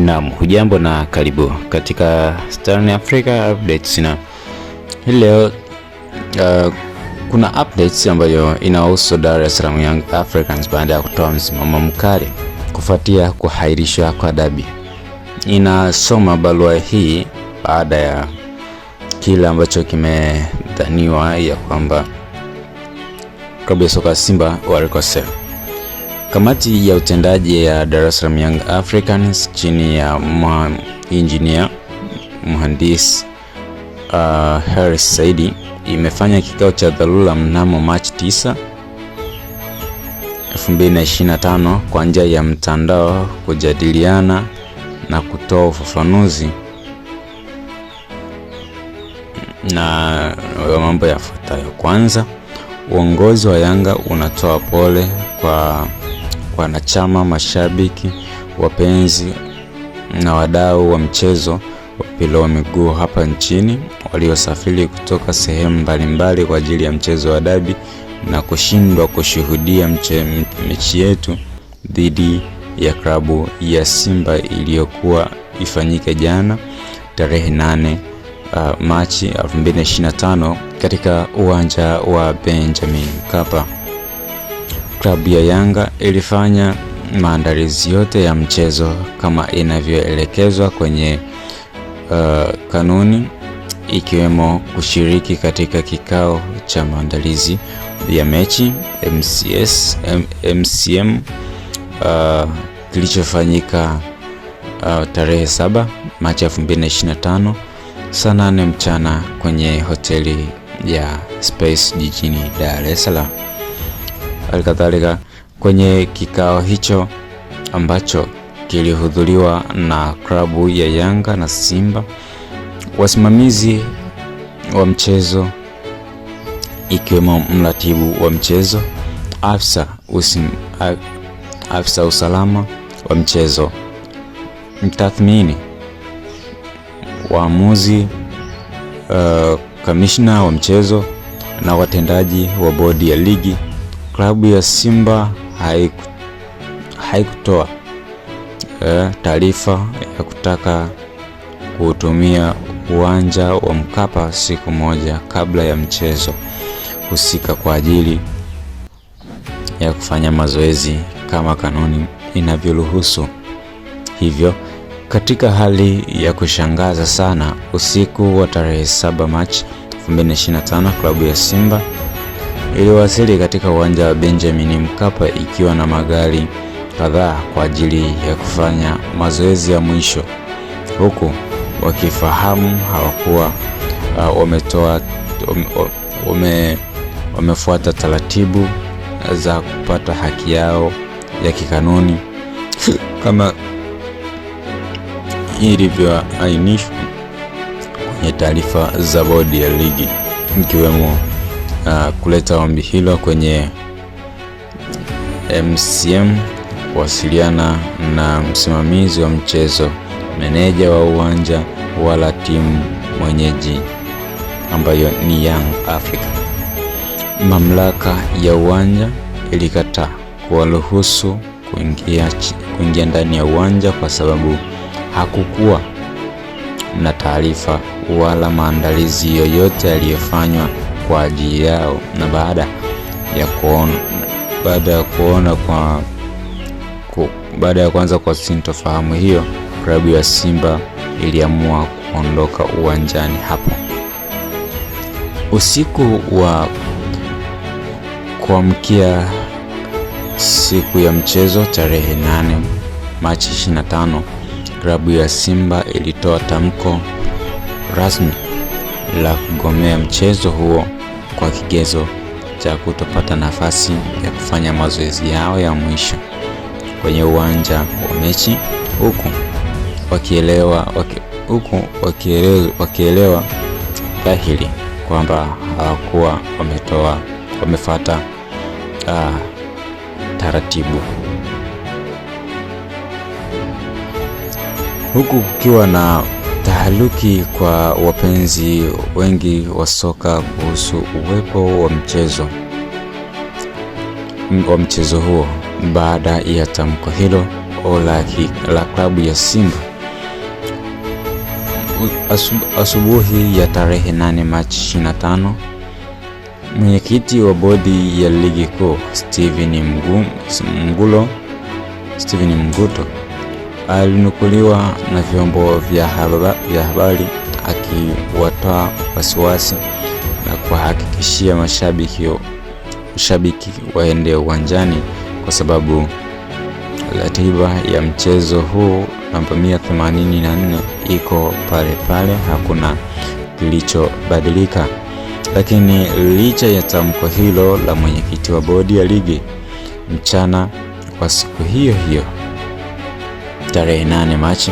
Naam, hujambo na karibu katika Stern Africa Updates. Na hii leo kuna updates ambayo inahusu Dar es Salaam Young Africans baada ya kutoa msimamo mkali kufuatia kuhairishwa kwa dabi. Inasoma barua hii baada ya kile ambacho kimedhaniwa ya kwamba klabu ya soka Simba walikosea. Kamati ya utendaji ya Dar es Salaam Young Africans chini ya engineer mhandisi Harris Saidi imefanya kikao cha dharura mnamo Machi 9, 2025 kwa njia ya mtandao kujadiliana na kutoa ufafanuzi na mambo yafuatayo. Kwanza, uongozi wa Yanga unatoa pole kwa wanachama, mashabiki, wapenzi na wadau wa mchezo wa mpira wa miguu hapa nchini waliosafiri kutoka sehemu mbalimbali kwa ajili ya mchezo wa dabi na kushindwa kushuhudia mechi yetu dhidi ya klabu ya Simba iliyokuwa ifanyike jana tarehe 8 Machi 2025 katika uwanja wa Benjamin Mkapa. Klabu ya Yanga ilifanya maandalizi yote ya mchezo kama inavyoelekezwa kwenye kanuni, ikiwemo kushiriki katika kikao cha maandalizi ya mechi MCM kilichofanyika tarehe 7 Machi 2025 saa 8 mchana kwenye hoteli ya Space jijini Dar es Salaam. Halikadhalika, kwenye kikao hicho ambacho kilihudhuriwa na klabu ya Yanga na Simba, wasimamizi wa mchezo ikiwemo mratibu wa mchezo, afisa usalama wa mchezo, mtathmini, waamuzi, kamishna wa mchezo na watendaji wa bodi ya ligi, klabu ya Simba haikutoa taarifa ya kutaka kutumia uwanja wa Mkapa siku moja kabla ya mchezo husika kwa ajili ya kufanya mazoezi kama kanuni inavyoruhusu. Hivyo, katika hali ya kushangaza sana, usiku wa tarehe 7 Machi 2025 klabu ya Simba iliwasili katika uwanja wa Benjamin Mkapa ikiwa na magari kadhaa kwa ajili ya kufanya mazoezi ya mwisho, huku wakifahamu hawakuwa wamefuata taratibu za kupata haki yao ya kikanuni kama ilivyoainishwa kwenye taarifa za bodi ya ligi, ikiwemo kuleta ombi hilo kwenye MCM, kuwasiliana na msimamizi wa mchezo, meneja wa uwanja wala timu mwenyeji ambayo ni Young Africa. Mamlaka ya uwanja ilikataa kuwaruhusu kuingia ndani ya uwanja kwa sababu hakukuwa na taarifa wala maandalizi yoyote yaliyofanywa kwa ajili yao. Na baada ya kuanza kwa sintofahamu hiyo, klabu ya Simba iliamua kuondoka uwanjani hapo. Usiku wa kuamkia siku ya mchezo tarehe 8 Machi 25, klabu ya Simba ilitoa tamko rasmi la kugomea mchezo huo kwa kigezo cha kutopata nafasi ya kufanya mazoezi yao ya mwisho kwenye uwanja wa mechi, huku wakielewa dhahiri kwamba hawakuwa wamefuata taratibu, huku kukiwa na taharuki kwa wapenzi wengi wa soka kuhusu uwepo wa mchezo huo. Baada ya tamko hilo la klabu ya Simba, Asubuhi ya tarehe 8 Machi 25, mwenyekiti wa bodi ya ligi kuu Steven Mguto alinukuliwa na vyombo vya habari akiwatoa wasiwasi na kuhakikishia mashabiki waende uwanjani kwa sababu ratiba ya mchezo huu namba 184 iko pale, hakuna kilichobadilika. Lakini licha ya tamko hilo la mwenyekiti wa bodi ya ligi, mchana wa siku hiyo tarehe 8 Machi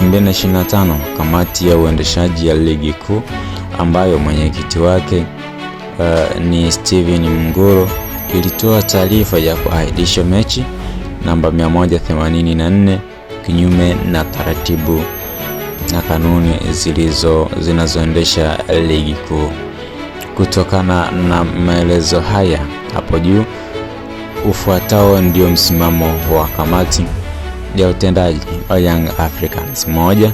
2025, kamati ya uendeshaji ya ligi kuu ambayo mwenyekiti wake ni Steven Mgulo ilitoa taarifa ya kuahirisha mechi namba 184 kinyume na taratibu na kanuni zinazoendesha ligi kuu. Kutokana na maelezo haya hapo juu, ufuatao ndio msimamo wa kamati ya utendaji wa Young Africans. Moja,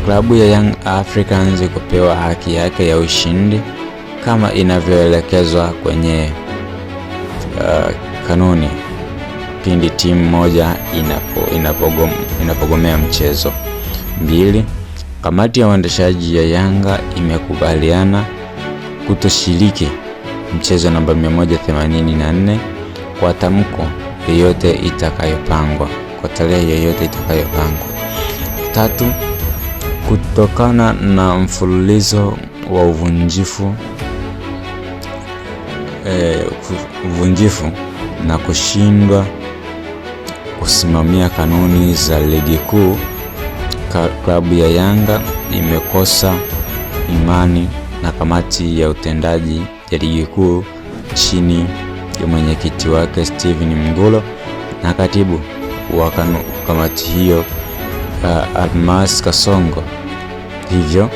klabu ya Young Africans kupewa haki yake ya ushindi kama inavyoelekezwa kwenye kanuni pindi timu moja inapogomea mchezo. 2, kamati ya uendeshaji ya Yanga imekubaliana kutoshiriki mchezo namba 184 kwa tamko yoyote itakayopangwa kwa tarehe yoyote itakayopangwa. 3, kutokana na mfululizo wa uvunjifu na kushindwa kusimamia kanuni za ligi kuu, klabu ya Yanga imekosa imani na kamati ya utendaji ya ligi kuu chini ya mwenyekiti wake Steven Mgulo na katibu wa kamati hiyo Almas Kasongo. Hivyo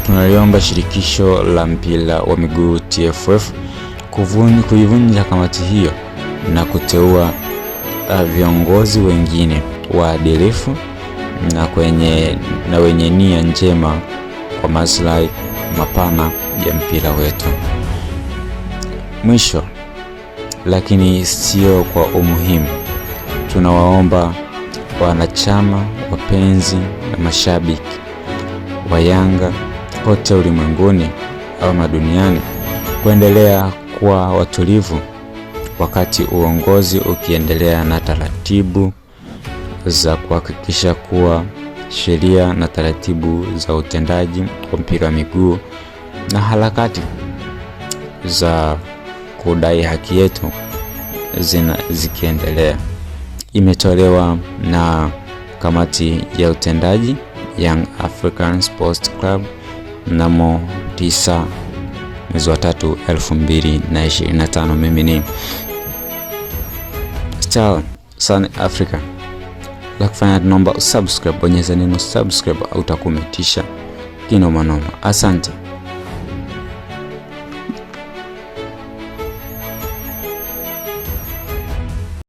tunaliomba shirikisho la mpira wa miguu TFF kuivunja kamati hiyo na kuteua viongozi wengine waadilifu na wenye nia njema kwa maslahi mapana ya mpira wetu. Mwisho lakini sio kwa umuhimu, tunawaomba wanachama, wapenzi na mashabiki wa Yanga kote ulimwenguni au duniani kuendelea kuwa watulivu wakati uongozi ukiendelea na taratibu za kuhakikisha kuwa sheria na taratibu za utendaji wa mpira wa miguu na harakati za kudai haki yetu zikiendelea. Imetolewa na kamati ya utendaji Young African Sports Club mnamo 9 mwezi wa 3 2025. Mimi ni Star Sun Africa. La kufanya naomba subscribe, bonyeza neno subscribe au utakumetisha kinoma noma. Asante.